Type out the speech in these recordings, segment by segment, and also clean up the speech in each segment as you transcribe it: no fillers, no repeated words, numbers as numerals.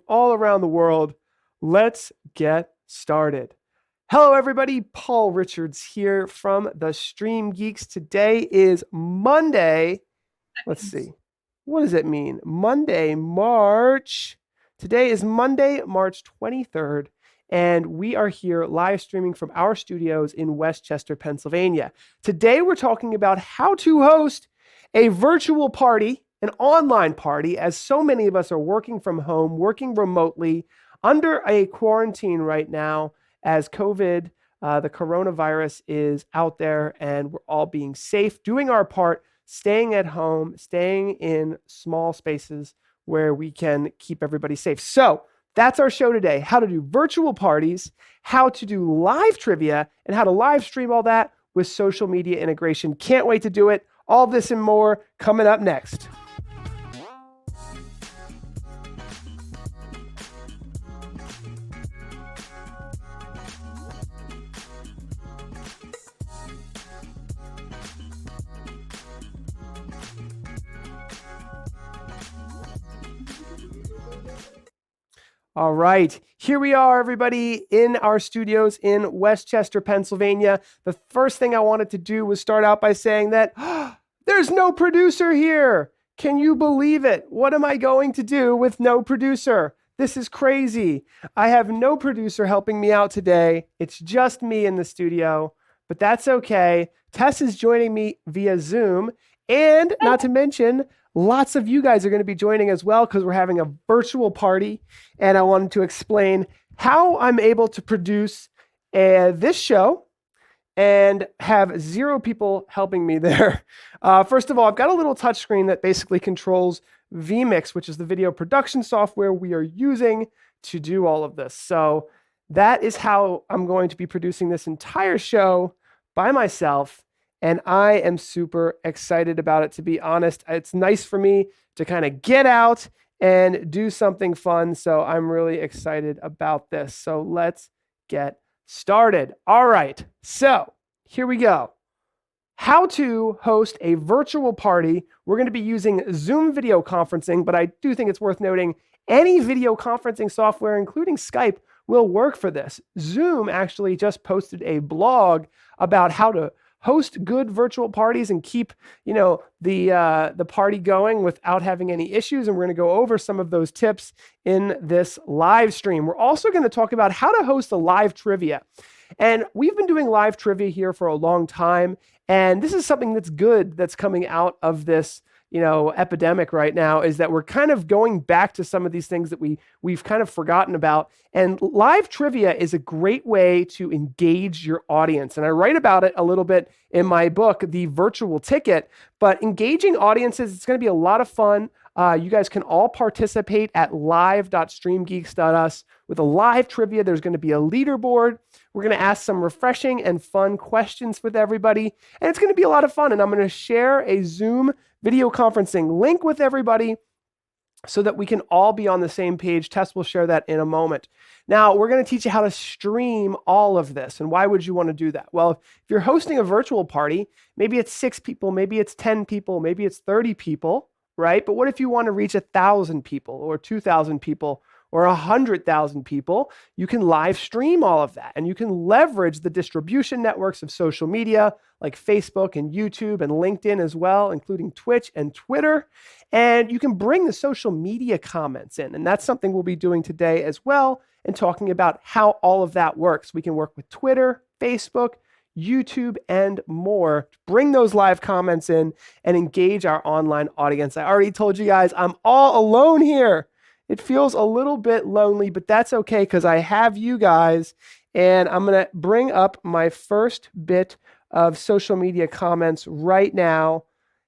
all around the world. Let's get started. Hello, everybody. Paul Richards here from the StreamGeeks. Today is Monday. Let's see. What does it mean? Today is Monday, March 23rd, and we are here live streaming from our studios in Westchester, Pennsylvania. Today, we're talking about how to host a virtual party, an online party, as so many of us are working from home, working remotely, under a quarantine right now, as COVID, the coronavirus is out there, and we're all being safe, doing our part, staying at home, staying in small spaces where we can keep everybody safe. So that's our show today: how to do virtual parties, how to do live trivia, and how to live stream all that with social media integration. Can't wait to do it. All this and more coming up next. All right, here we are, everybody, in our studios in Westchester, Pennsylvania. The first thing I wanted to do was start out by saying that there's no producer here. Can you believe it? What am I going to do with no producer? This is crazy. I have no producer helping me out today. It's just me in the studio, but that's okay. Tess is joining me via Zoom, and not to mention, lots of you guys are going to be joining as well because we're having a virtual party, and I wanted to explain how I'm able to produce this show and have 0 people helping me there. First of all, I've got a little touchscreen that basically controls vMix, which is the video production software we are using to do all of this. So that is how I'm going to be producing this entire show by myself. And I am super excited about it, to be honest. It's nice for me to kind of get out and do something fun. So I'm really excited about this. So let's get started. All right. So here we go. How to host a virtual party. We're going to be using Zoom video conferencing, but I do think it's worth noting any video conferencing software, including Skype, will work for this. Zoom actually just posted a blog about how to host good virtual parties and keep, the party going without having any issues. And we're going to go over some of those tips in this live stream. We're also going to talk about how to host a live trivia. And we've been doing live trivia here for a long time. And this is something that's good that's coming out of this epidemic right now, is that we're kind of going back to some of these things that we've kind of forgotten about. And live trivia is a great way to engage your audience. And I write about it a little bit in my book, The Virtual Ticket. But engaging audiences, it's going to be a lot of fun. You guys can all participate at live.streamgeeks.us. With a live trivia, there's going to be a leaderboard. We're going to ask some refreshing and fun questions with everybody. And it's going to be a lot of fun. And I'm going to share a Zoom video conferencing link with everybody so that we can all be on the same page. Tess will share that in a moment. Now, we're going to teach you how to stream all of this. And why would you want to do that? Well, if you're hosting a virtual party, maybe it's 6 people, maybe it's 10 people, maybe it's 30 people, right? But what if you want to reach 1,000 people or 2,000 people or 100,000 people? You can live stream all of that, and you can leverage the distribution networks of social media like Facebook and YouTube and LinkedIn as well, including Twitch and Twitter. And you can bring the social media comments in, and that's something we'll be doing today as well, and talking about how all of that works. We can work with Twitter, Facebook, YouTube, and more. Bring those live comments in and engage our online audience. I already told you guys I'm all alone here. It feels a little bit lonely, but that's okay because I have you guys, and I'm going to bring up my first bit of social media comments right now.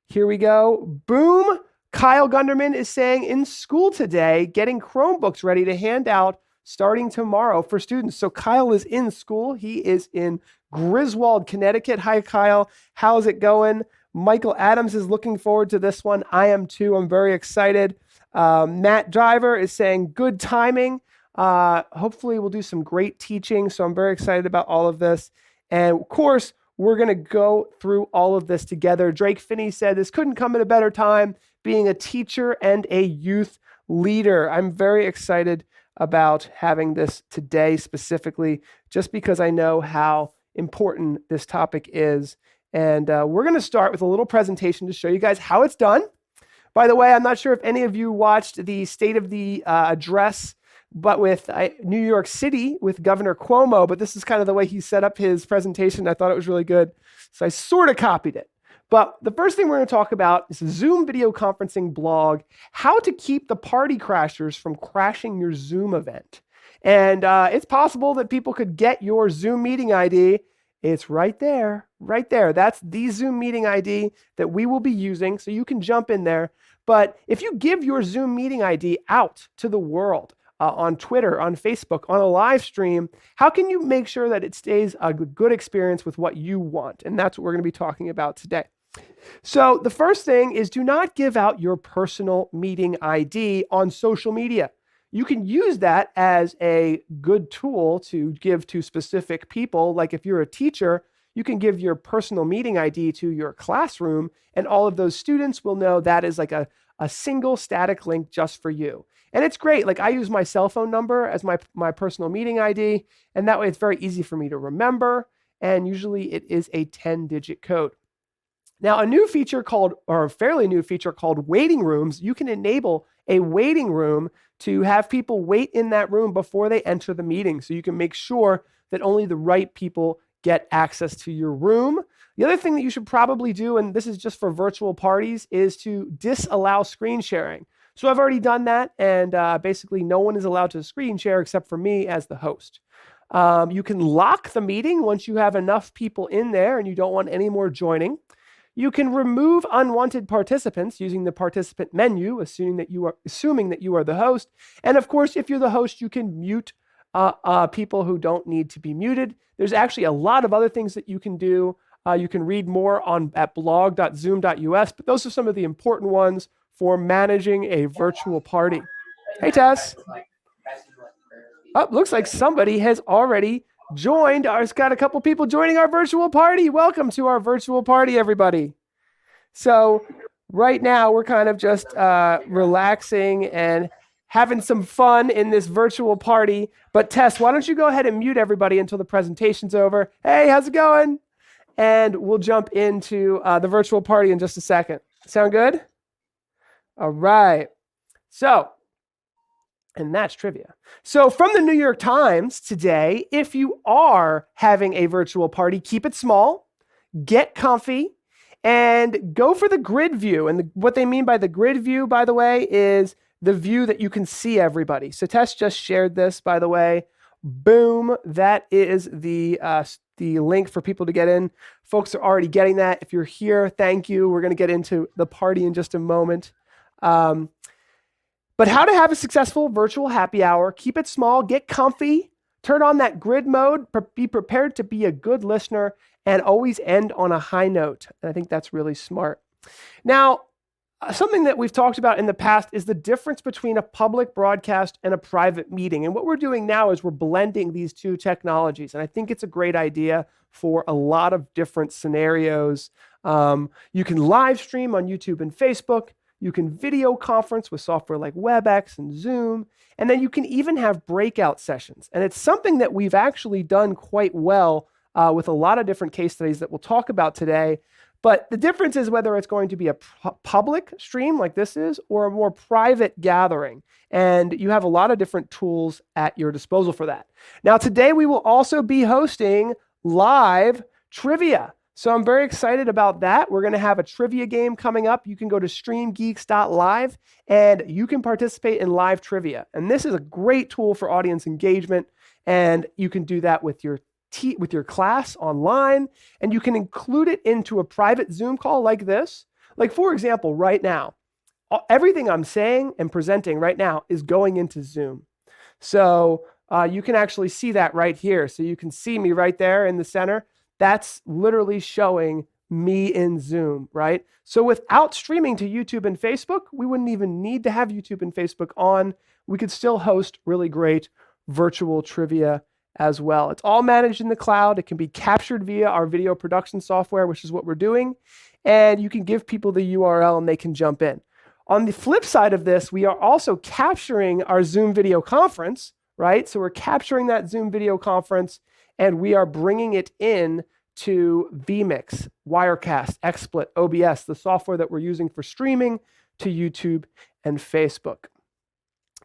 Here we go. Boom. Kyle Gunderman is saying, in school today, getting Chromebooks ready to hand out starting tomorrow for students. So Kyle is in school. He is in Griswold, Connecticut. Hi, Kyle. How's it going? Michael Adams is looking forward to this one. I am too. I'm very excited. Matt Driver is saying good timing. Hopefully we'll do some great teaching. So I'm very excited about all of this. And of course, we're going to go through all of this together. Drake Finney said this couldn't come at a better time, being a teacher and a youth leader. I'm very excited about having this today specifically, just because I know how important this topic is. And we're going to start with a little presentation to show you guys how it's done. By the way, I'm not sure if any of you watched the State of the Address, but with New York City with Governor Cuomo, but this is kind of the way he set up his presentation. I thought it was really good, so I sort of copied it. But the first thing we're going to talk about is a Zoom video conferencing blog, how to keep the party crashers from crashing your Zoom event. And it's possible that people could get your Zoom meeting ID. It's right there, right there. That's the Zoom meeting ID that we will be using, so you can jump in there. But if you give your Zoom meeting ID out to the world, on Twitter, on Facebook, on a live stream, how can you make sure that it stays a good experience with what you want? And that's what we're going to be talking about today. So the first thing is, do not give out your personal meeting ID on social media. You can use that as a good tool to give to specific people. Like if you're a teacher, you can give your personal meeting ID to your classroom, and all of those students will know that is like a single static link just for you. And it's great. Like I use my cell phone number as my personal meeting ID, and that way it's very easy for me to remember. And usually it is a 10-digit code. Now, a new feature called, or a fairly new feature called waiting rooms, you can enable a waiting room to have people wait in that room before they enter the meeting. So you can make sure that only the right people get access to your room. The other thing that you should probably do, and this is just for virtual parties, is to disallow screen sharing. So I've already done that, and basically no one is allowed to screen share except for me as the host. You can lock the meeting once you have enough people in there and you don't want any more joining. You can remove unwanted participants using the participant menu, assuming that you are the host. And of course, if you're the host, you can mute people who don't need to be muted. There's actually a lot of other things that you can do. You can read more at blog.zoom.us, but those are some of the important ones for managing a virtual party. Hey, Tess. Oh, looks like somebody has already joined. It's got a couple people joining our virtual party. Welcome to our virtual party, everybody. So right now we're kind of just relaxing and having some fun in this virtual party. But Tess, why don't you go ahead and mute everybody until the presentation's over? Hey, how's it going? And we'll jump into the virtual party in just a second. Sound good? All right. So, and that's trivia. So from the New York Times today, if you are having a virtual party, keep it small, get comfy, and go for the grid view. And what they mean by the grid view, by the way, is the view that you can see everybody. So Tess just shared this, by the way. Boom. That is the link for people to get in. Folks are already getting that. If you're here, thank you. We're going to get into the party in just a moment. But how to have a successful virtual happy hour, keep it small, get comfy, turn on that grid mode, be prepared to be a good listener, and always end on a high note. And I think that's really smart. Now, something that we've talked about in the past is the difference between a public broadcast and a private meeting. And what we're doing now is we're blending these two technologies. And I think it's a great idea for a lot of different scenarios. You can live stream on YouTube and Facebook. You can video conference with software like WebEx and Zoom. And then you can even have breakout sessions. And it's something that we've actually done quite well with a lot of different case studies that we'll talk about today. But the difference is whether it's going to be a public stream like this is, or a more private gathering. And you have a lot of different tools at your disposal for that. Now, today we will also be hosting live trivia. So I'm very excited about that. We're going to have a trivia game coming up. You can go to StreamGeeks.live and you can participate in live trivia. And this is a great tool for audience engagement. And you can do that with your class online, and you can include it into a private Zoom call like this. Like, for example, right now, everything I'm saying and presenting right now is going into Zoom. So you can actually see that right here. So you can see me right there in the center. That's literally showing me in Zoom, right? So without streaming to YouTube and Facebook, we wouldn't even need to have YouTube and Facebook on. We could still host really great virtual trivia as well. It's all managed in the cloud. It can be captured via our video production software, which is what we're doing. And you can give people the URL and they can jump in. On the flip side of this, we are also capturing our Zoom video conference, right? So we're capturing that Zoom video conference and we are bringing it in to vMix, Wirecast, XSplit, OBS, the software that we're using for streaming to YouTube and Facebook.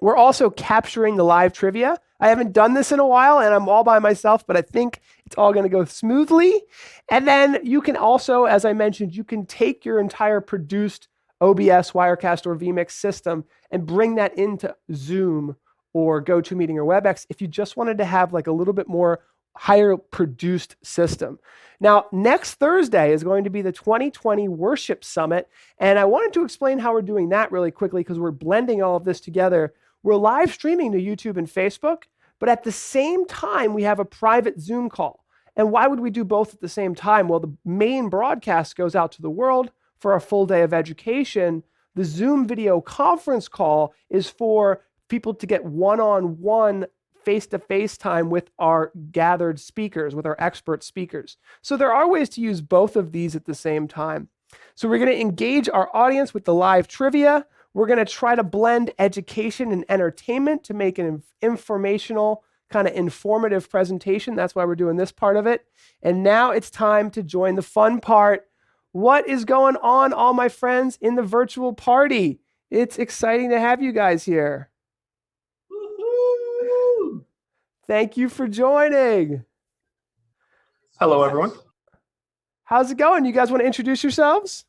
We're also capturing the live trivia. I haven't done this in a while and I'm all by myself, but I think it's all going to go smoothly. And then you can also, as I mentioned, you can take your entire produced OBS, Wirecast, or vMix system and bring that into Zoom or GoToMeeting or WebEx if you just wanted to have like a little bit more higher produced system. Now, next Thursday is going to be the 2020 Worship Summit. And I wanted to explain how we're doing that really quickly because we're blending all of this together. We're live streaming to YouTube and Facebook, but at the same time, we have a private Zoom call. And why would we do both at the same time? Well, the main broadcast goes out to the world for a full day of education. The Zoom video conference call is for people to get one-on-one face-to-face time with our gathered speakers, with our expert speakers. So there are ways to use both of these at the same time. So we're going to engage our audience with the live trivia. We're going to try to blend education and entertainment to make an informational, kind of informative presentation. That's why we're doing this part of it. And now it's time to join the fun part. What is going on, all my friends in the virtual party? It's exciting to have you guys here. Woo-hoo! Thank you for joining. Hello, everyone. How's it going? You guys want to introduce yourselves?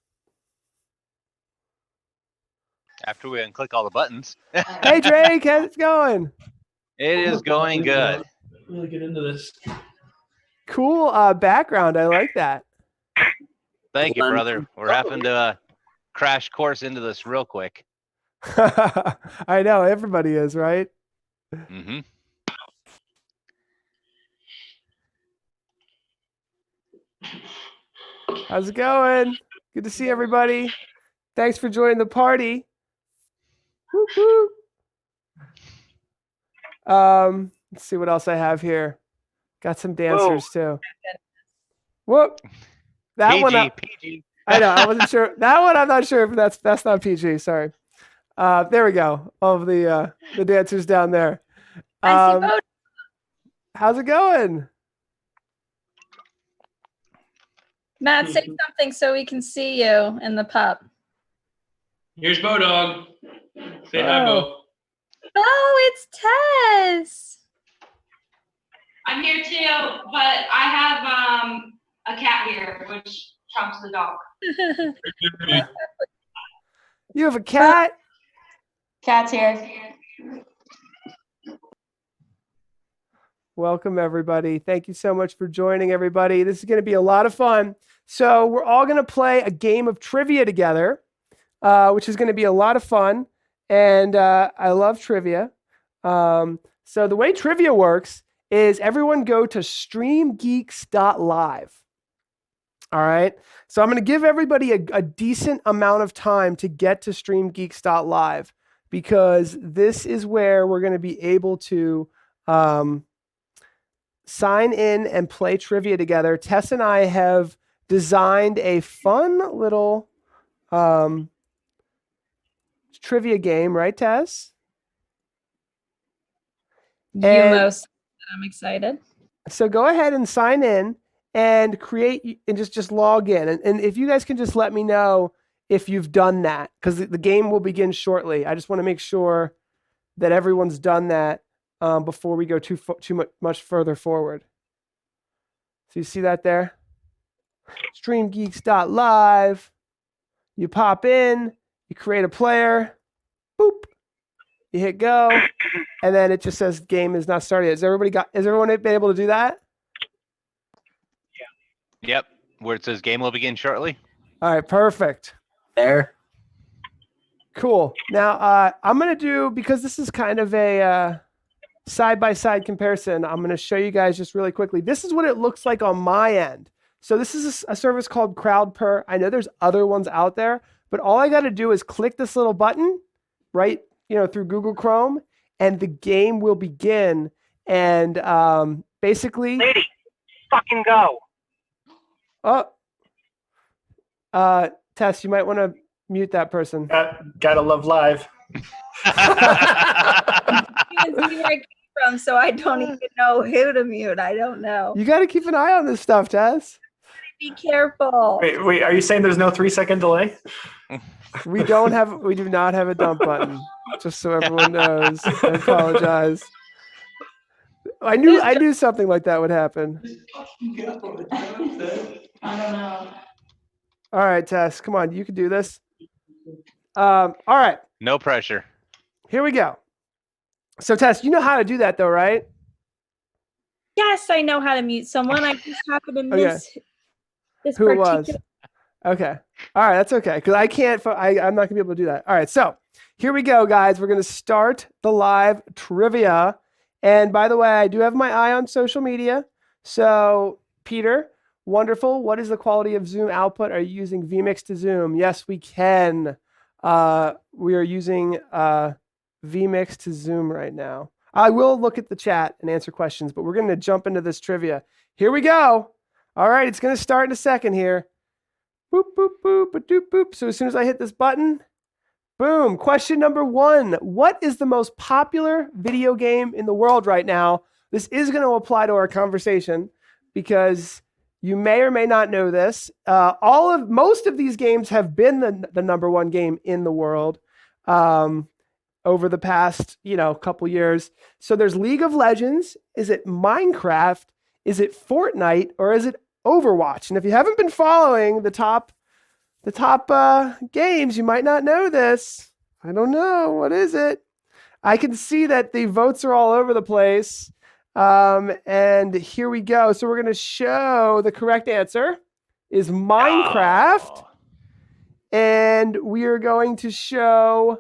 After we unclick all the buttons. Hey, Drake, how's it going? It is going good. Really get into this. Cool background. I like that. Thank you, brother. We're having to crash course into this real quick. I know, everybody is, right? Mm-hmm. How's it going? Good to see everybody. Thanks for joining the party. Woo-hoo. Let's see what else I have here. Got some dancers too. Whoop. That PG, one. PG. I know. I wasn't sure. That one, I'm not sure if that's not PG. Sorry. There we go. All of the dancers down there. How's it going? Matt, say something so we can see you in the pup. Here's Bo Dog. Say hi, Bo. Oh, it's Tess. I'm here too, but I have a cat here, which trumps the dog. You have a cat? Cat's here. Welcome, everybody. Thank you so much for joining, everybody. This is going to be a lot of fun. So we're all going to play a game of trivia together, which is going to be a lot of fun. And I love trivia. So the way trivia works is everyone go to StreamGeeks.live. All right. So I'm going to give everybody a decent amount of time to get to StreamGeeks.live because this is where we're going to be able to sign in and play trivia together. Tess and I have designed a fun little trivia game, right, Tess? I'm excited. So go ahead and sign in and create and just log in. And if you guys can just let me know if you've done that, because the game will begin shortly. I just want to make sure that everyone's done that before we go too much further forward. So you see that there? StreamGeeks.live. You pop in, you create a player, boop, you hit go, and then it just says game is not started. Has everyone been able to do that? Yep. Where it says game will begin shortly. All right, perfect. There. Cool. Now I'm going to do, because this is kind of a side-by-side comparison, I'm going to show you guys just really quickly. This is what it looks like on my end. So this is a service called CrowdPer. I know there's other ones out there, but all I got to do is click this little button right, through Google Chrome, and the game will begin. And basically, lady, fucking go. Oh, Tess, you might want to mute that person. Gotta love live. You can see where I came from, so I don't even know who to mute. I don't know. You got to keep an eye on this stuff, Tess. Be careful. Wait, are you saying there's no 3-second delay? We do not have a dump button. Just so everyone knows. I apologize. I knew something like that would happen. I don't know. All right, Tess, come on, you can do this. All right, No pressure. here we go. So, Tess, you know how to do that, though, right? Yes, I know how to mute someone. I just happen to miss this Who it particular. was? Okay. All right, that's okay, because I can't. I'm not gonna be able to do that. All right, so here we go, guys. We're gonna start the live trivia. And by the way, I do have my eye on social media. So, Peter, wonderful. What is the quality of Zoom output? Are you using vMix to Zoom? Yes, we can. We are using vMix to Zoom right now. I will look at the chat and answer questions, but we're going to jump into this trivia. Here we go. All right, it's going to start in a second here. Boop, boop, boop, doop, boop. So as soon as I hit this button, boom. Question number 1. What is the most popular video game in the world right now? This is going to apply to our conversation because you may or may not know this. Most of these games have been the number 1 game in the world over the past, couple years. So there's League of Legends. Is it Minecraft? Is it Fortnite? Or is it Overwatch? And if you haven't been following the top games, you might not know this. I don't know. What is it? I can see that the votes are all over the place. And here we go. So we're going to show the correct answer is Minecraft. Oh. And we are going to show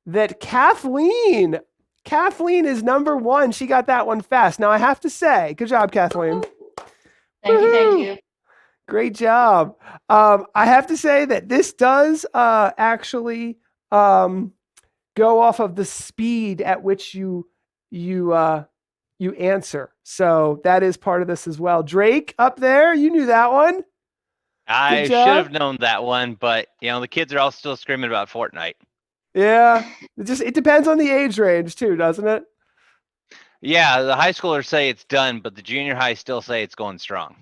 that Kathleen is number 1. She got that one fast. Now I have to say, good job, Kathleen. Thank you. Great job. I have to say that this does actually go off of the speed at which you answer. So that is part of this as well. Drake up there, you knew that one. I Good should job. have known that one, but the kids are all still screaming about Fortnite. Yeah, it depends on the age range too, doesn't it? Yeah, the high schoolers say it's done, but the junior high still say it's going strong.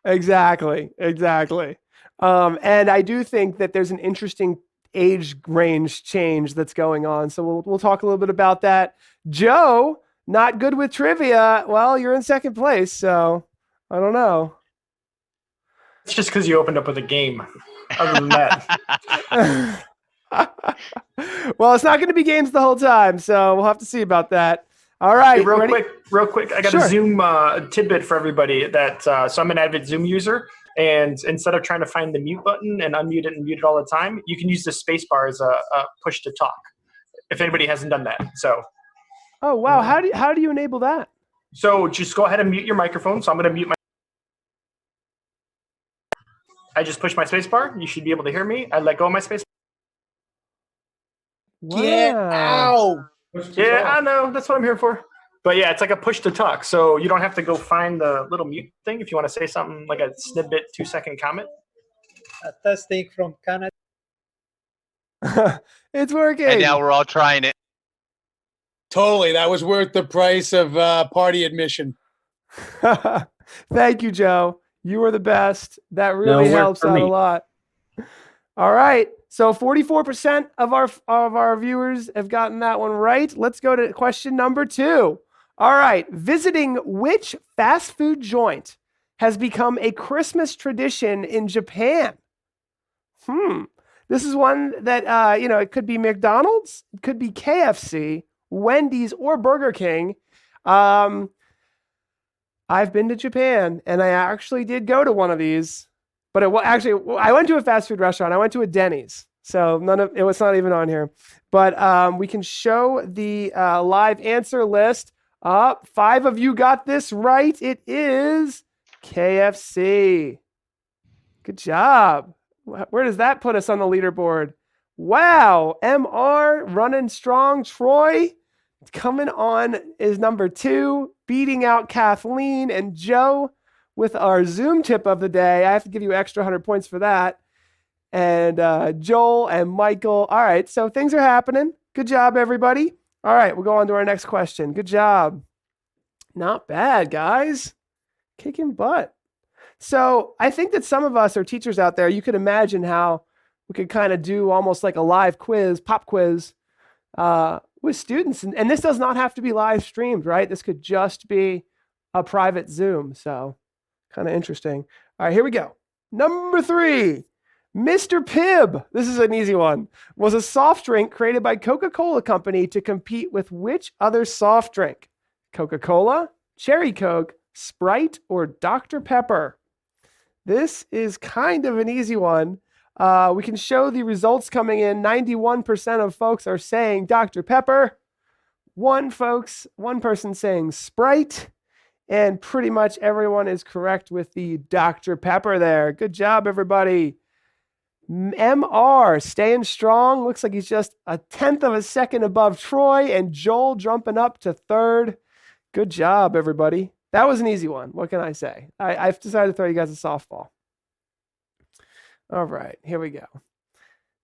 Exactly. And I do think that there's an interesting age range change that's going on. So we'll talk a little bit about that. Joe, not good with trivia. Well, you're in second place, so I don't know. It's just because you opened up with a game. Other than that. Well, it's not going to be games the whole time, so we'll have to see about that. All right, Hey, real quick. I got Sure. a Zoom tidbit for everybody. So I'm an avid Zoom user, and instead of trying to find the mute button and unmute it and mute it all the time, you can use the space bar as a push to talk. If anybody hasn't done that, so. Oh wow, how do you enable that? So just go ahead and mute your microphone. So I'm going to mute my. I just push my space bar. You should be able to hear me. I let go of my space. Get out! Yeah, I know. That's what I'm here for. But yeah, it's like a push to talk. So you don't have to go find the little mute thing if you want to say something like a snippet, 2-second comment. Testing from Canada. It's working. And now we're all trying it. Totally, that was worth the price of party admission. Thank you, Joe. You were the best. That really helps out a lot. All right. So 44% of our viewers have gotten that one right. Let's go to question number 2. All right. Visiting which fast food joint has become a Christmas tradition in Japan? This is one that, it could be McDonald's, it could be KFC, Wendy's, or Burger King. I've been to Japan, and I actually did go to one of these. But I went to a fast food restaurant. I went to a Denny's. So it was not even on here. But we can show the live answer list. 5 of you got this right. It is KFC. Good job. Where does that put us on the leaderboard? Wow. MR running strong. Troy coming on is number 2, beating out Kathleen and Joe with our Zoom tip of the day. I have to give you extra 100 points for that. and Joel and Michael. All right, so things are happening. Good job, everybody. All right, we'll go on to our next question. Good job. Not bad, guys. Kicking butt. So I think that some of us are teachers out there. You could imagine how we could kind of do almost like a live quiz, pop quiz, with students. And this does not have to be live streamed, right? This could just be a private Zoom. So kind of interesting. All right, here we go. Number 3, Mr. Pibb. This is an easy one. Was a soft drink created by Coca-Cola Company to compete with which other soft drink? Coca-Cola, Cherry Coke, Sprite, or Dr. Pepper? This is kind of an easy one. We can show the results coming in. 91% of folks are saying Dr. Pepper. One person saying Sprite. And pretty much everyone is correct with the Dr. Pepper there. Good job, everybody. MR staying strong. Looks like he's just a 1/10 of a second above Troy, and Joel jumping up to 3rd. Good job, everybody. That was an easy one. What can I say? I've decided to throw you guys a softball. All right, here we go.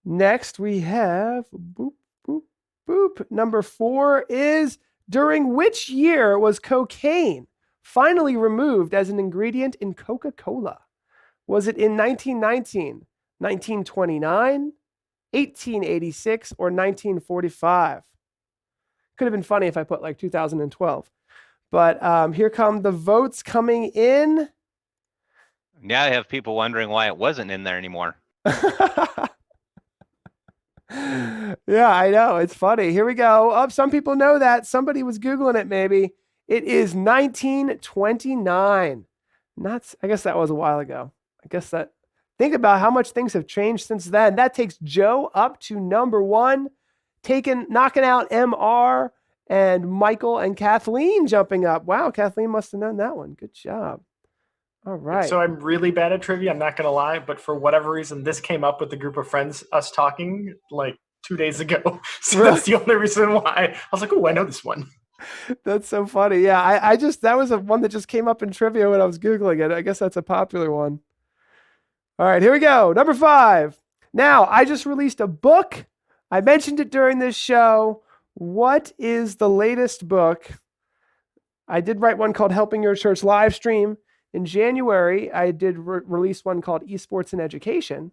Next, we have boop, boop, boop. Number 4 is, during which year was cocaine finally removed as an ingredient in Coca-Cola? Was it in 1919, 1929, 1886, or 1945? Could have been funny if I put like 2012. But here come the votes coming in. Now I have people wondering why it wasn't in there anymore. Yeah, I know. It's funny. Here we go. Oh, some people know that. Somebody was Googling it, maybe. It is 1929. Nuts. I guess that was a while ago. Think about how much things have changed since then. That takes Joe up to number 1, knocking out MR, and Michael and Kathleen jumping up. Wow, Kathleen must have known that one. Good job. All right. So I'm really bad at trivia, I'm not going to lie, but for whatever reason, this came up with a group of friends, us talking like 2 days ago. So Really? that's the only reason why. I was like, oh, I know this one. That's so funny. Yeah, that was one that just came up in trivia when I was Googling it. I guess that's a popular one. All right, here we go. Number 5. Now, I just released a book. I mentioned it during this show. What is the latest book? I did write one called Helping Your Church Live Stream. In January, I did release one called Esports and Education.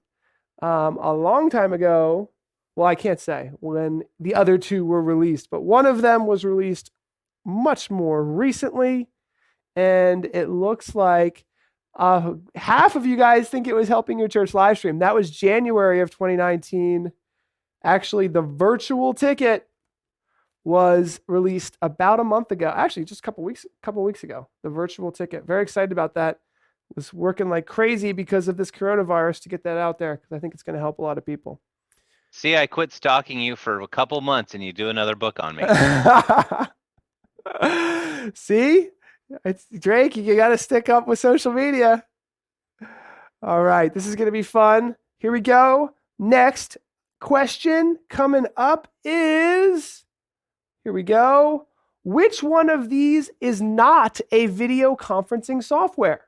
A long time ago, well, I can't say when the other 2 were released, but one of them was released much more recently. And it looks like half of you guys think it was Helping Your Church Live Stream. That was January of 2019. Actually, the virtual ticket was released about a month ago. Actually, just a couple weeks ago, the virtual ticket. Very excited about that. Was working like crazy because of this coronavirus to get that out there, because I think it's going to help a lot of people. See, I quit stalking you for a couple months and you do another book on me. See? It's Drake, you got to stick up with social media. All right, this is going to be fun. Here we go. Next question coming up is, here we go. Which one of these is not a video conferencing software?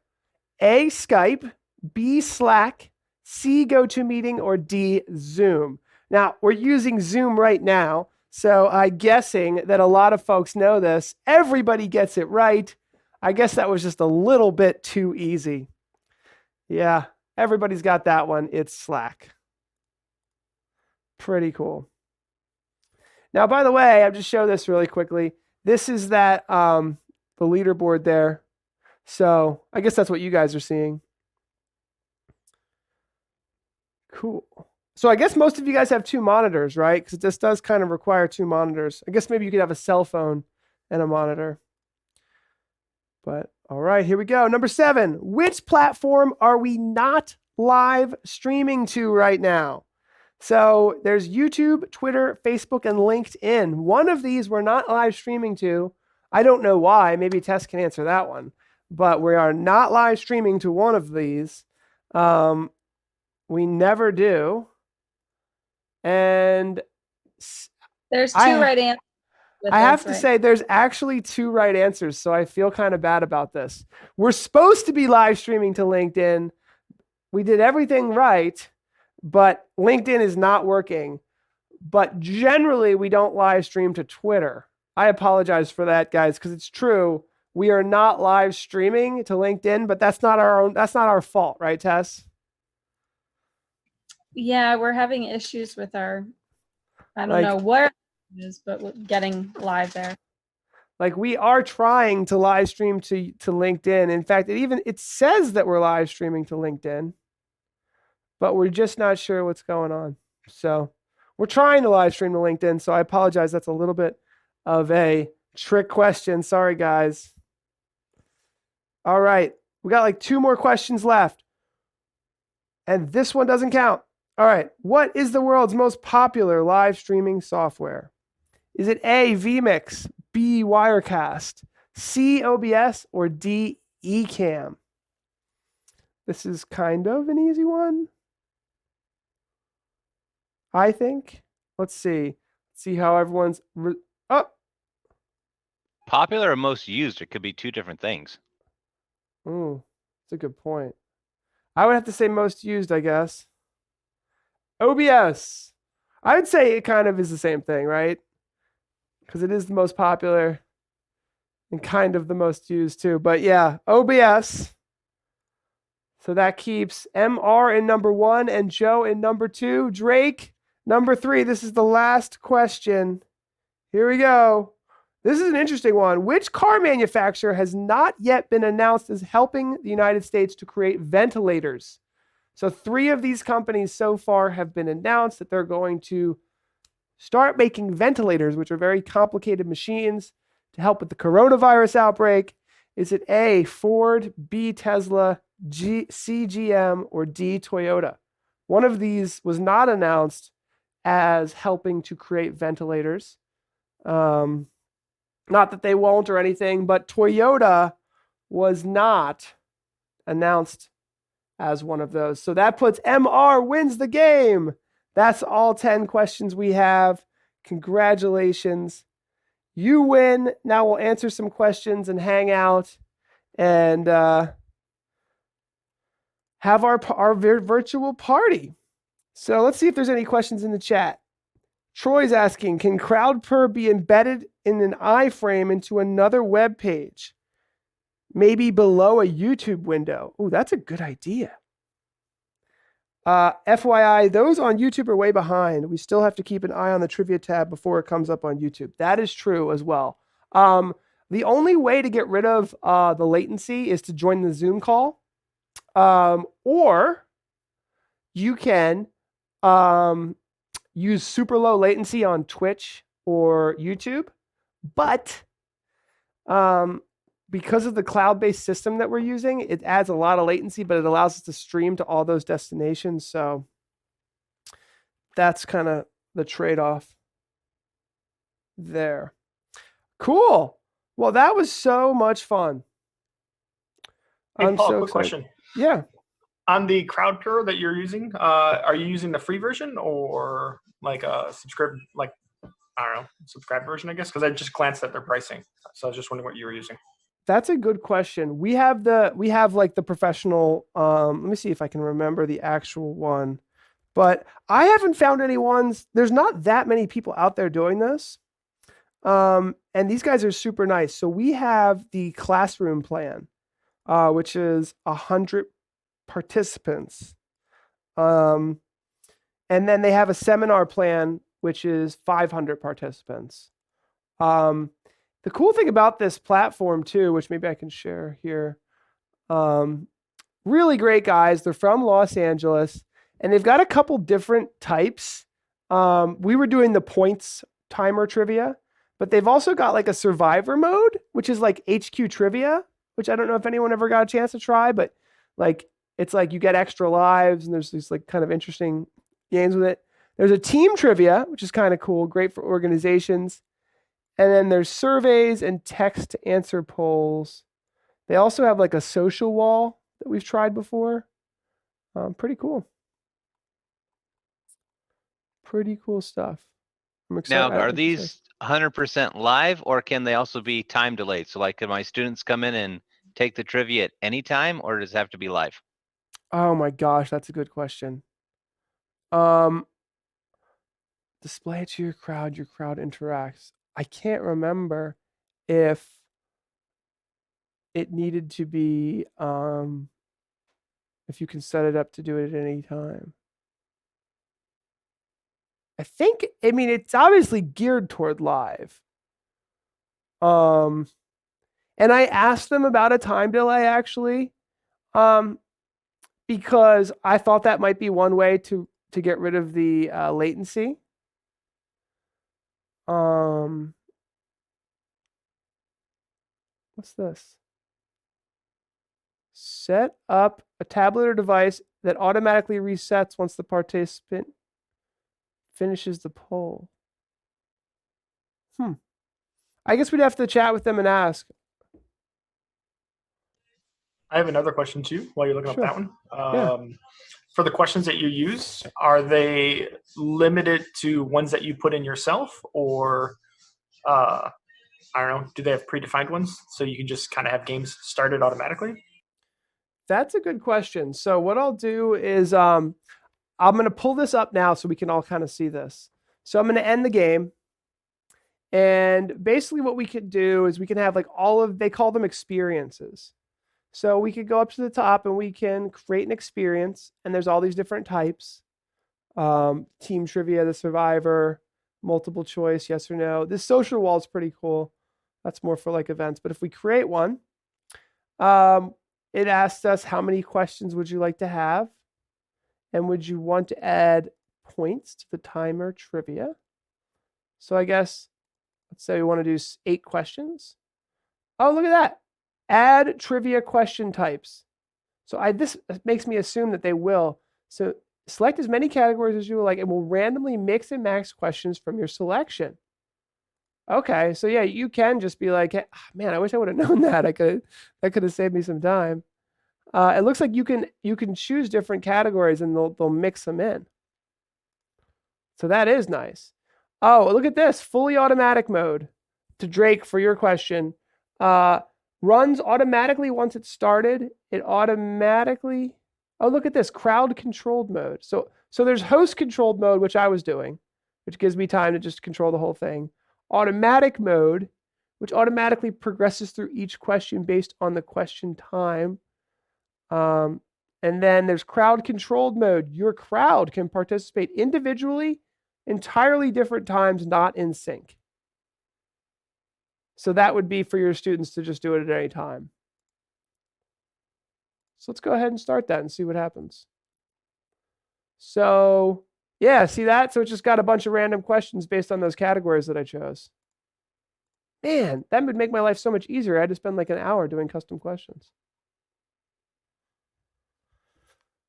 A, Skype, B, Slack, C, GoToMeeting, or D, Zoom? Now, we're using Zoom right now, so I'm guessing that a lot of folks know this. Everybody gets it right. I guess that was just a little bit too easy. Yeah, everybody's got that one. It's Slack. Pretty cool. Now, by the way, I'll just show this really quickly. This is the leaderboard there. So I guess that's what you guys are seeing. Cool. So I guess most of you guys have 2 monitors, right? Because this does kind of require 2 monitors. I guess maybe you could have a cell phone and a monitor. But all right, here we go. Number 7. Which platform are we not live streaming to right now? So there's YouTube, Twitter, Facebook, and LinkedIn. One of these we're not live streaming to. I don't know why. Maybe Tess can answer that one. But we are not live streaming to one of these. We never do. And There's 2 right answers. I have to say there's actually 2 right answers, so I feel kind of bad about this. We're supposed to be live streaming to LinkedIn. We did everything right, but LinkedIn is not working. But generally, we don't live stream to Twitter. I apologize for that, guys, because it's true. We are not live streaming to LinkedIn, but that's not our fault, right, Tess? Yeah, we're having issues with our, I don't know where it is, but getting live there. Like, we are trying to live stream to LinkedIn. In fact, it says that we're live streaming to LinkedIn, but we're just not sure what's going on. So we're trying to live stream to LinkedIn. So I apologize. That's a little bit of a trick question. Sorry, guys. All right. We got like 2 more questions left. And this one doesn't count. All right. What is the world's most popular live streaming software? Is it A, vMix, B, Wirecast, C, OBS, or D, Ecamm? This is kind of an easy one, I think. Let's see. See how everyone's... Popular or most used? It could be 2 different things. Oh, that's a good point. I would have to say most used, I guess. OBS. I would say it kind of is the same thing, right? Because it is the most popular and kind of the most used too. But yeah, OBS. So that keeps MR in number 1 and Joe in number 2. Drake, number 3. This is the last question. Here we go. This is an interesting one. Which car manufacturer has not yet been announced as helping the United States to create ventilators? So 3 of these companies so far have been announced that they're going to start making ventilators, which are very complicated machines to help with the coronavirus outbreak. Is it A, Ford, B, Tesla, C, GM, or D, Toyota? One of these was not announced as helping to create ventilators. Not that they won't or anything, but Toyota was not announced as one of those. So that puts MR wins the game. That's all 10 questions we have. Congratulations. You win. Now we'll answer some questions and hang out and have our virtual party. So let's see if there's any questions in the chat. Troy's asking, can CrowdPur be embedded in an iframe into another web page? Maybe below a YouTube window. Oh, that's a good idea. FYI, those on YouTube are way behind. We still have to keep an eye on the trivia tab before it comes up on YouTube. That is true as well. The only way to get rid of the latency is to join the Zoom call. Or you can use super low latency on Twitch or YouTube. But because of the cloud-based system that we're using, it adds a lot of latency, but it allows us to stream to all those destinations. So that's kind of the trade-off there. Cool. Well, that was so much fun. Hey, Paul, quick question. Yeah. On the CrowdPur that you're using, are you using the free version or like a subscribe version, I guess? Because I just glanced at their pricing. So I was just wondering what you were using. That's a good question. We have like the professional, let me see if I can remember the actual one, but I haven't found any ones. There's not that many people out there doing this. And these guys are super nice. So we have the classroom plan, which is 100 participants. And then they have a seminar plan, which is 500 participants. The cool thing about this platform too, which maybe I can share here, really great guys. They're from Los Angeles and they've got a couple different types. We were doing the points timer trivia, but they've also got like a survivor mode, which is like HQ trivia, which I don't know if anyone ever got a chance to try, but like, it's like you get extra lives and there's these like kind of interesting games with it. There's a team trivia, which is kind of cool, great for organizations. And then there's surveys and text to answer polls. They also have like a social wall that we've tried before. Pretty cool. Pretty cool stuff. I'm excited. Now, are these 100% live or can they also be time delayed? So like, can my students come in and take the trivia at any time or does it have to be live? Oh my gosh, that's a good question. Display it to your crowd interacts. I can't remember if it needed to be, if you can set it up to do it at any time. I mean, it's obviously geared toward live. And I asked them about a time delay actually, because I thought that might be one way to get rid of the latency. What's this? Set up a tablet or device that automatically resets once the participant finishes the poll. I guess we'd have to chat with them and ask. I have another question too while you're looking Sure. up that one. For the questions that you use, are they limited to ones that you put in yourself, or I don't know, do they have predefined ones so you can just kind of have games started automatically? That's a good question. So what I'll do is I'm going to pull this up now so we can all kind of see this. So I'm going to end the game. And basically what we could do is we can have like they call them experiences. So we could go up to the top and we can create an experience, and there's all these different types. Team trivia, the survivor, multiple choice, yes or no. This social wall is pretty cool. That's more for like events. But if we create one, it asks us how many questions would you like to have? And would you want to add points to the timer trivia? So I guess, let's say we want to do 8 questions. Oh, look at that. Add trivia question types. So this makes me assume that they will. So select as many categories as you would like, and will randomly mix and match questions from your selection. Okay, so yeah, you can just be like, hey, man, I wish I would have known that. That could have saved me some time. It looks like you can choose different categories and they'll mix them in. So that is nice. Oh, look at this, fully automatic mode. To Drake, for your question, runs automatically once it's started. It automatically, oh, look at this, crowd controlled mode. So there's host controlled mode, which I was doing, which gives me time to just control the whole thing. Automatic mode, which automatically progresses through each question based on the question time. And then there's crowd controlled mode. Your crowd can participate individually, entirely different times, not in sync. So that would be for your students to just do it at any time. So let's go ahead and start that and see what happens. So yeah, see that? So it just got a bunch of random questions based on those categories that I chose. Man, that would make my life so much easier. I had to spend like an hour doing custom questions.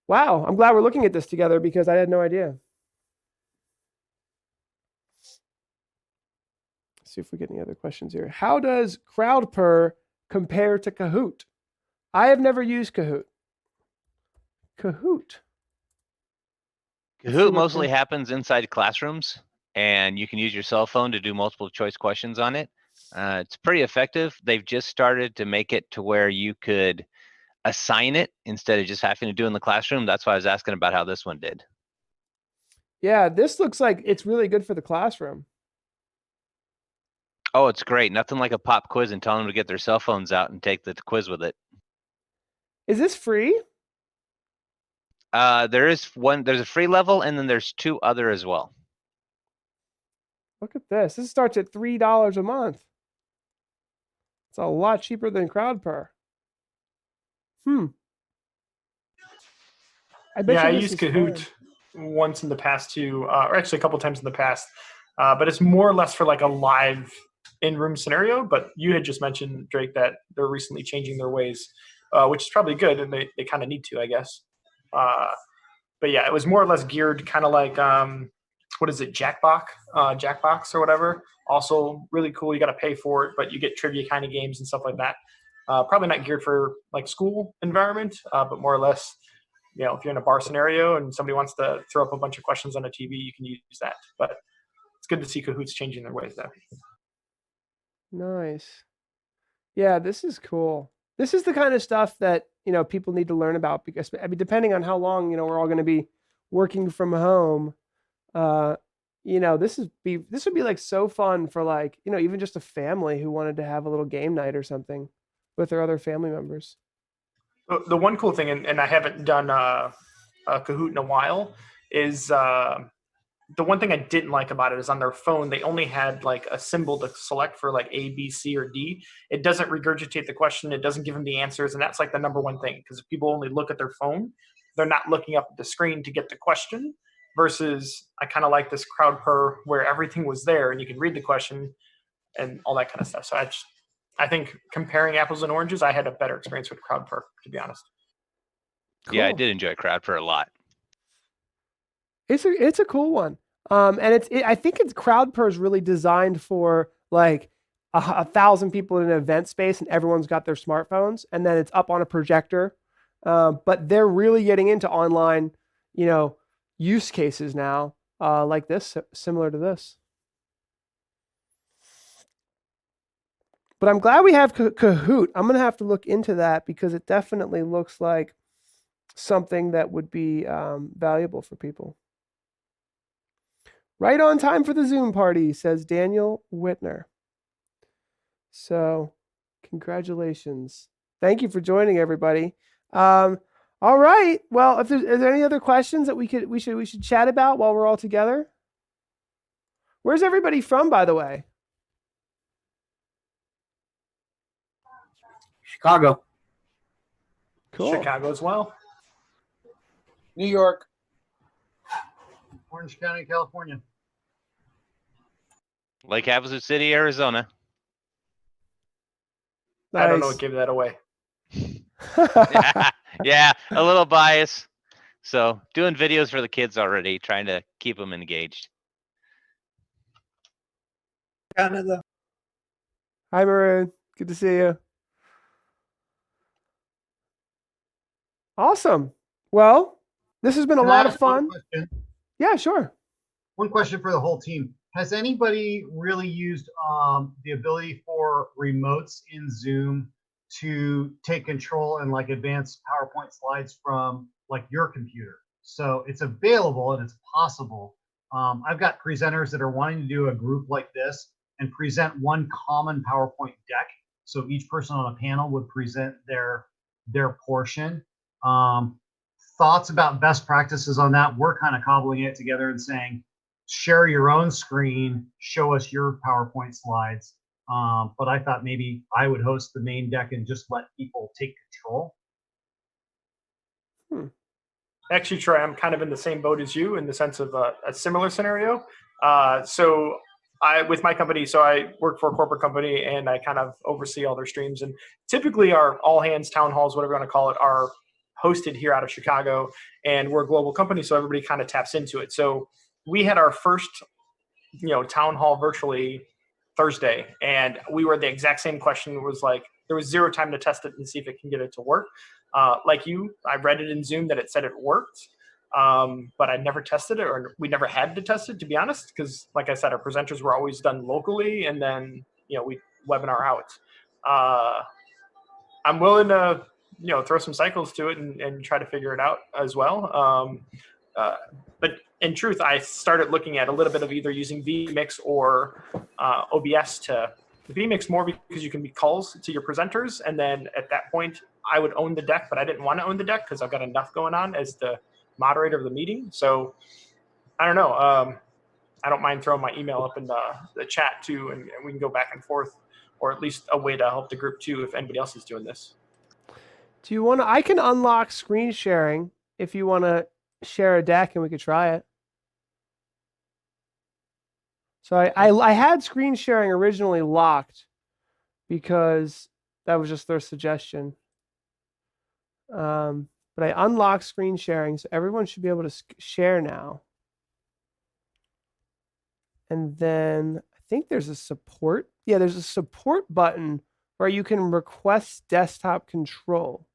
Wow, I'm glad we're looking at this together because I had no idea. Let's see if we get any other questions here. How does CrowdPurr compare to Kahoot? I have never used Kahoot. Kahoot mostly happens inside classrooms, and you can use your cell phone to do multiple choice questions on it. It's pretty effective. They've just started to make it to where you could assign it instead of just having to do in the classroom. That's why I was asking about how this one did. Yeah, this looks like it's really good for the classroom. Oh, it's great. Nothing like a pop quiz and telling them to get their cell phones out and take the quiz with it. Is this free? There's a free level, and then there's 2 other as well. Look at this. This starts at $3 a month. It's a lot cheaper than CrowdPurr. I used Kahoot once in the past too, or actually a couple times in the past. But it's more or less for like a live in-room scenario. But you had just mentioned, Drake, that they're recently changing their ways, which is probably good, and they kind of need to, I guess. But yeah, it was more or less geared kind of like, what is it, Jackbox or whatever. Also really cool. You got to pay for it, but you get trivia kind of games and stuff like that. Probably not geared for like school environment, but more or less, if you're in a bar scenario and somebody wants to throw up a bunch of questions on a TV, you can use that. But it's good to see Kahoot's changing their ways though. Nice. Yeah, this is cool. This is the kind of stuff that, people need to learn about because, depending on how long, we're all going to be working from home, this would be like so fun for like, even just a family who wanted to have a little game night or something with their other family members. The one cool thing, and I haven't done a Kahoot in a while, is the one thing I didn't like about it is on their phone, they only had like a symbol to select for like A, B, C, or D. It doesn't regurgitate the question. It doesn't give them the answers. And that's like the number one thing, because if people only look at their phone, they're not looking up at the screen to get the question, versus I kind of like this crowd per where everything was there and you can read the question and all that kind of stuff. So I think comparing apples and oranges, I had a better experience with crowd per, to be honest. Yeah, I Cool. did enjoy crowd per a lot. It's a cool one. And I think it's crowd per is really designed for like 1,000 people in an event space and everyone's got their smartphones and then it's up on a projector. But they're really getting into online, use cases now, like this, similar to this. But I'm glad we have Kahoot. I'm going to have to look into that because it definitely looks like something that would be valuable for people. Right on time for the Zoom party, says Daniel Whitner. So, congratulations. Thank you for joining, everybody. All right. Well, is there any other questions that we should chat about while we're all together? Where's everybody from, by the way? Chicago. Cool. Chicago as well. New York. Orange County, California. Lake Havasu City, Arizona. Nice. I don't know what gave that away. Yeah, a little bias. So doing videos for the kids already, trying to keep them engaged. Canada. Hi, Maroon. Good to see you. Awesome. Well, this has been a lot of fun. Yeah, sure. One question for the whole team. Has anybody really used the ability for remotes in Zoom to take control and like advance PowerPoint slides from like your computer? So it's available and it's possible. I've got presenters that are wanting to do a group like this and present one common PowerPoint deck. So each person on a panel would present their portion. Thoughts about best practices on that? We're kind of cobbling it together and saying, share your own screen, show us your PowerPoint slides. But I thought maybe I would host the main deck and just let people take control. Actually, Troy, I'm kind of in the same boat as you in the sense of a similar scenario. So with my company, so I work for a corporate company and I kind of oversee all their streams. And typically our all hands town halls, whatever you want to call it, are hosted here out of Chicago. And we're a global company, so everybody kind of taps into it. So we had our first, town hall virtually Thursday, and we were the exact same question. It was like there was zero time to test it and see if it can get it to work. Like you, I read it in Zoom that it said it worked, but I never tested it, or we never had to test it, to be honest, because like I said, our presenters were always done locally, and then we webinar out. I'm willing to throw some cycles to it and try to figure it out as well. But in truth, I started looking at a little bit of either using vMix or OBS to vMix more because you can be calls to your presenters. And then at that point, I would own the deck, but I didn't want to own the deck because I've got enough going on as the moderator of the meeting. So I don't know. I don't mind throwing my email up in the chat too, and we can go back and forth, or at least a way to help the group too if anybody else is doing this. Do you want to? I can unlock screen sharing if you want to share a deck and we could try it. So I had screen sharing originally locked because that was just their suggestion. But I unlocked screen sharing, so everyone should be able to share now. And then I think there's a support. Yeah, there's a support button where you can request desktop control.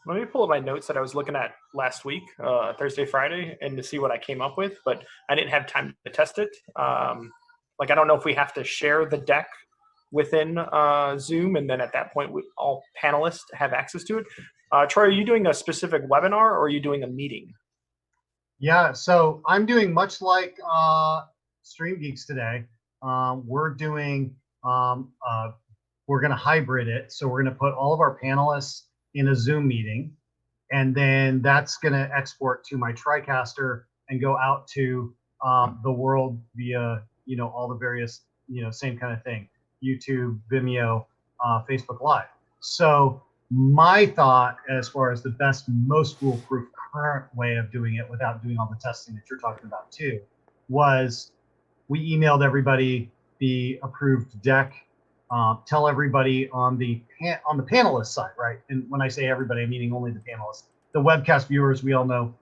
Let me pull up my notes that I was looking at last week, Thursday, Friday, and to see what I came up with, but I didn't have time to test it. I don't know if we have to share the deck within Zoom, and then at that point, all panelists have access to it. Troy, are you doing a specific webinar or are you doing a meeting? Yeah, so I'm doing much like StreamGeeks today. We're doing we're going to hybrid it. So we're going to put all of our panelists in a Zoom meeting, and then that's going to export to my TriCaster and go out to the world via all the various same kind of thing: YouTube, Vimeo, Facebook Live. So my thought, as far as the best, most foolproof current way of doing it without doing all the testing that you're talking about too, was we emailed everybody the approved deck. Tell everybody on the panelist side, right? And when I say everybody, I'm meaning only the panelists. The webcast viewers, we all know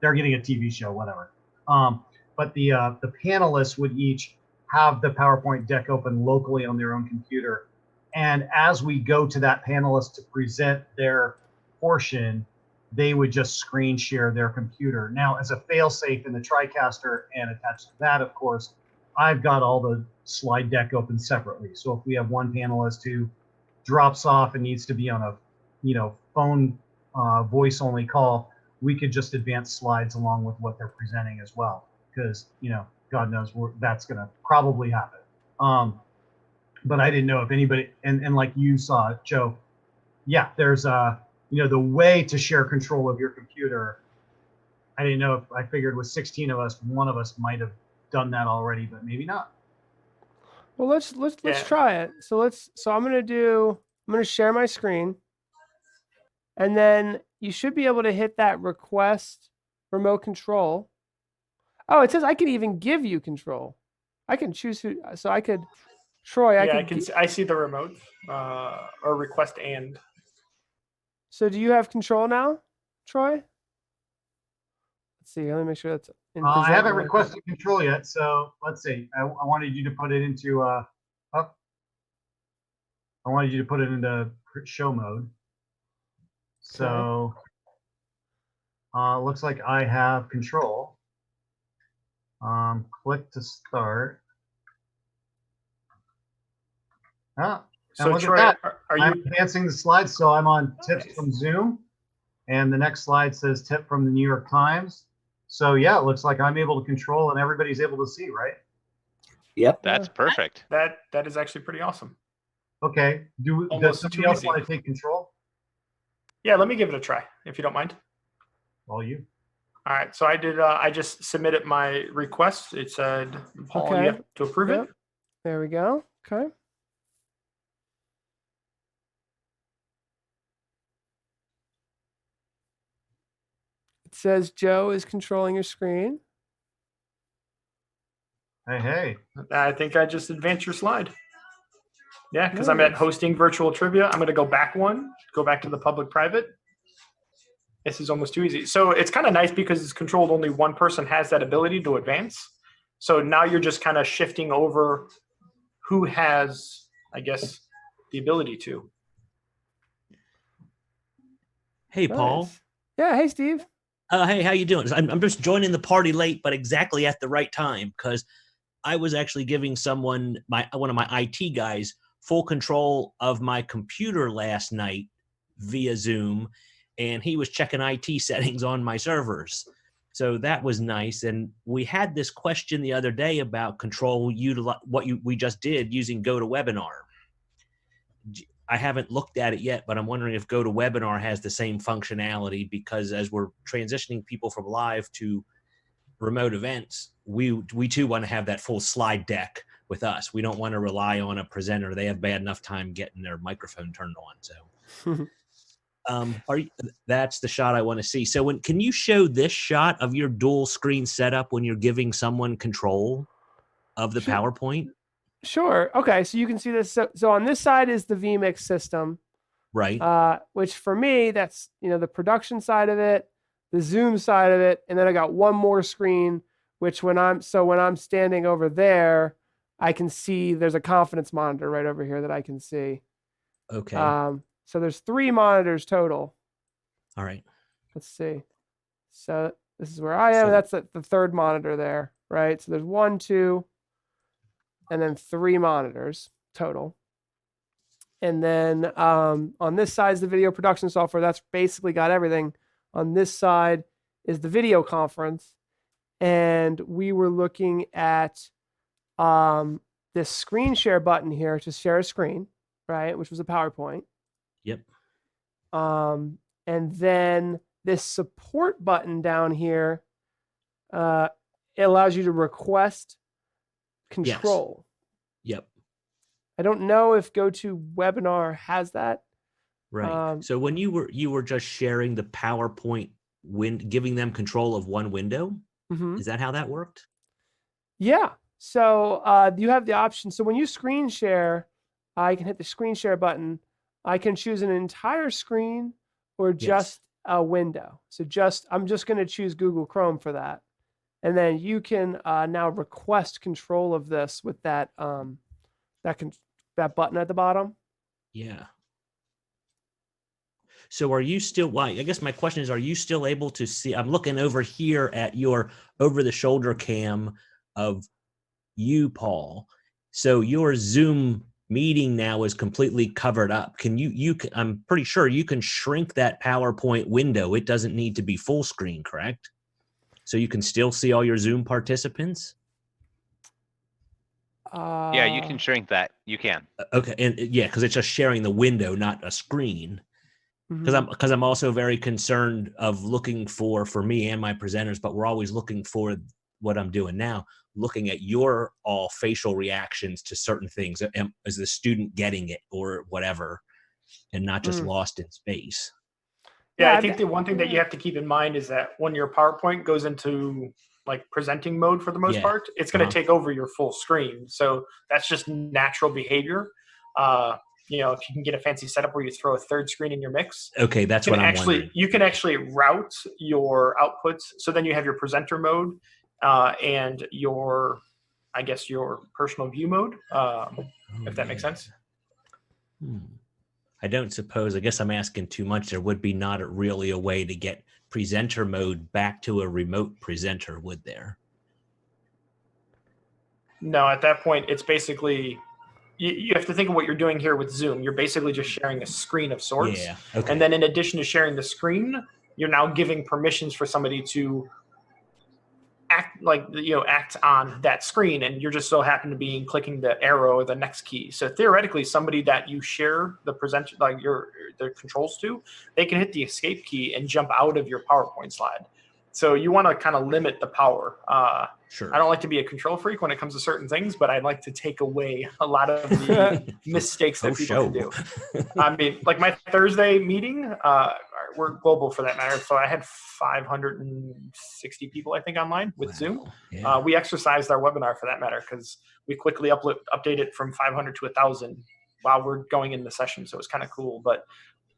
they're getting a TV show, whatever. But the panelists would each have the PowerPoint deck open locally on their own computer. And as we go to that panelist to present their portion, they would just screen share their computer. Now, as a fail-safe in the TriCaster, and attached to that, of course, I've got all the slide deck open separately. So if we have one panelist who drops off and needs to be on a phone voice-only call, we could just advance slides along with what they're presenting as well, because God knows that's going to probably happen. But I didn't know if anybody, and like you saw, Joe, yeah, there's the way to share control of your computer. I didn't know if, I figured with 16 of us, one of us might have done that already, but maybe not. Well, let's try it. So I'm going to share my screen, and then you should be able to hit that request remote control. Oh, it says I can even give you control. I can choose who, so I could, Troy, I see the remote or request and. So do you have control now, Troy? Let's see. Let me make sure that's in I haven't requested control yet, so let's see. I wanted you to put it into I wanted you to put it into show mode. So looks like I have control. Click to start. So look Troy, at that. are you I'm advancing the slides? So I'm on tips from Zoom, and the next slide says tip from the New York Times. So yeah, it looks like I'm able to control and everybody's able to see, right? Yep. That's perfect. That is actually pretty awesome. Okay. Does somebody else want to take control? Yeah, let me give it a try, if you don't mind. All you. All right. So I did. I just submitted my request. It said, Paul, you have to approve it. There we go. Okay. It says Joe is controlling your screen. Hey. I think I just advanced your slide. Yeah, because I'm at hosting virtual trivia. I'm going to go back to the public private. This is almost too easy. So it's kind of nice because it's controlled. Only one person has that ability to advance. So now you're just kind of shifting over who has, I guess, the ability to. Hey, Paul. Nice. Yeah. Hey, Steve. Hey, how you doing? I'm just joining the party late, but exactly at the right time, because I was actually giving one of my IT guys full control of my computer last night via Zoom, and he was checking IT settings on my servers. So that was nice. And we had this question the other day about control, we just did using GoToWebinar. I haven't looked at it yet, but I'm wondering if GoToWebinar has the same functionality, because as we're transitioning people from live to remote events, we too want to have that full slide deck with us. We don't want to rely on a presenter. They have bad enough time getting their microphone turned on. So that's the shot I want to see. So can you show this shot of your dual screen setup when you're giving someone control of the PowerPoint? Sure. Okay. So you can see this. So on this side is the vMix system, right? Which for me, that's, the production side of it, the Zoom side of it. And then I got one more screen, which when I'm standing over there, I can see there's a confidence monitor right over here that I can see. Okay. So there's 3 monitors total. All right. Let's see. So this is where I am. That's the 3rd monitor there, right? So there's 1, 2, and then 3 monitors total. And then on this side is the video production software. That's basically got everything. On this side is the video conference. And we were looking at this screen share button here to share a screen, right? Which was a PowerPoint. Yep. And then this support button down here, it allows you to request control. Yep. I don't know if GoToWebinar has that. Right. So when you were just sharing the PowerPoint, giving them control of one window, is that how that worked? Yeah. So you have the option. So when you screen share, I can hit the screen share button. I can choose an entire screen or just a window. So I'm just going to choose Google Chrome for that. And then you can now request control of this with that that button at the bottom. Yeah. So are you still, I guess my question is, are you still able to see, I'm looking over here at your over-the-shoulder cam of you, Paul. So your Zoom meeting now is completely covered up. I'm pretty sure you can shrink that PowerPoint window. It doesn't need to be full screen, correct? So you can still see all your Zoom participants? Yeah, you can shrink that. You can. Okay, and because it's just sharing the window, not a screen. Because I'm also very concerned of looking for me and my presenters, but we're always looking for what I'm doing now, looking at your all facial reactions to certain things. Is the student getting it or whatever, and not just lost in space? Yeah, I think the one thing that you have to keep in mind is that when your PowerPoint goes into like presenting mode for the most part, it's going to take over your full screen. So that's just natural behavior. If you can get a fancy setup where you throw a third screen in your mix. Okay, that's what I'm wondering. You can actually route your outputs. So then you have your presenter mode and your personal view mode, if that makes sense. I don't suppose, I guess I'm asking too much. There would be not really a way to get presenter mode back to a remote presenter, would there? No, at that point, it's basically, you have to think of what you're doing here with Zoom. You're basically just sharing a screen of sorts. Yeah. Okay. And then in addition to sharing the screen, you're now giving permissions for somebody to act on that screen, and you're just so happen to be clicking the arrow or the next key. So theoretically, somebody that you share the the controls to, they can hit the escape key and jump out of your PowerPoint slide. So you want to kind of limit the power. Sure. I don't like to be a control freak when it comes to certain things, but I'd like to take away a lot of the mistakes that people can do. I mean, like my Thursday meeting, we're global for that matter. So I had 560 people, I think, online with Zoom. Yeah. We exercised our webinar for that matter because we quickly update it from 500 to 1,000 while we're going in the session. So it's kind of cool. But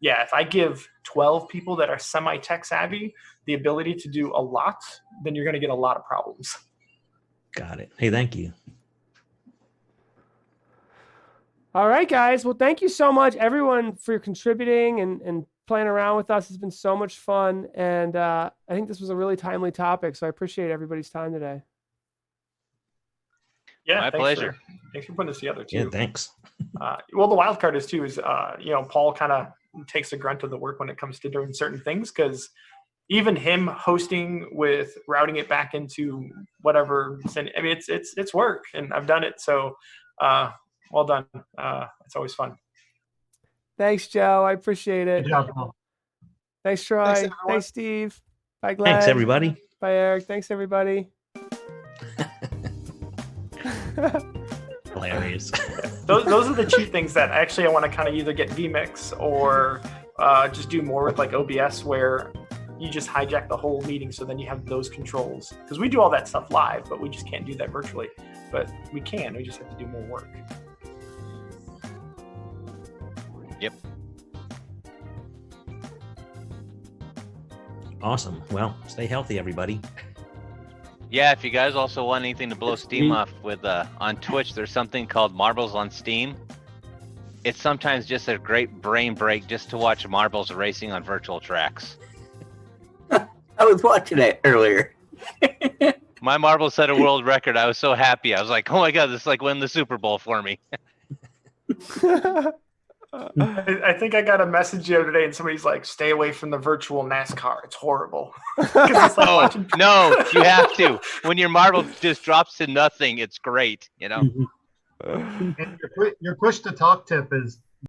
yeah, if I give 12 people that are semi-tech savvy the ability to do a lot, then you're going to get a lot of problems. Got it. Hey, thank you. All right, guys. Well, thank you so much, everyone, for contributing and playing around with us. It's been so much fun. And I think this was a really timely topic. So I appreciate everybody's time today. Yeah, my pleasure. Thanks for putting this together, too. Yeah, thanks. Well, the wild card is, Paul kind of takes the grunt of the work when it comes to doing certain things, because even him hosting with routing it back into whatever, I mean, it's work, and I've done it. So well done. It's always fun. Thanks, Joe. I appreciate it. Good job, Paul. Thanks, Troy. Thanks, everyone. Thanks, Steve. Bye, Glenn. Thanks, everybody. Bye, Eric. Thanks, everybody. Hilarious. Those are the cheap things that actually I want to kind of either get vMix or just do more with like OBS, where you just hijack the whole meeting, so then you have those controls. Because we do all that stuff live, but we just can't do that virtually. But we can. We just have to do more work. Yep. Awesome. Well, stay healthy, everybody. Yeah, if you guys also want anything to blow steam off with on Twitch, there's something called Marbles on Steam. It's sometimes just a great brain break just to watch marbles racing on virtual tracks. I was watching it earlier. My marbles set a world record. I was so happy. I was like, oh my God, this is like winning the Super Bowl for me. I think I got a message the other day, and somebody's like, "Stay away from the virtual NASCAR. It's horrible." 'Cause it's like Oh, watching- no, you have to. When your marble just drops to nothing, it's great, you know? And your push to talk tip is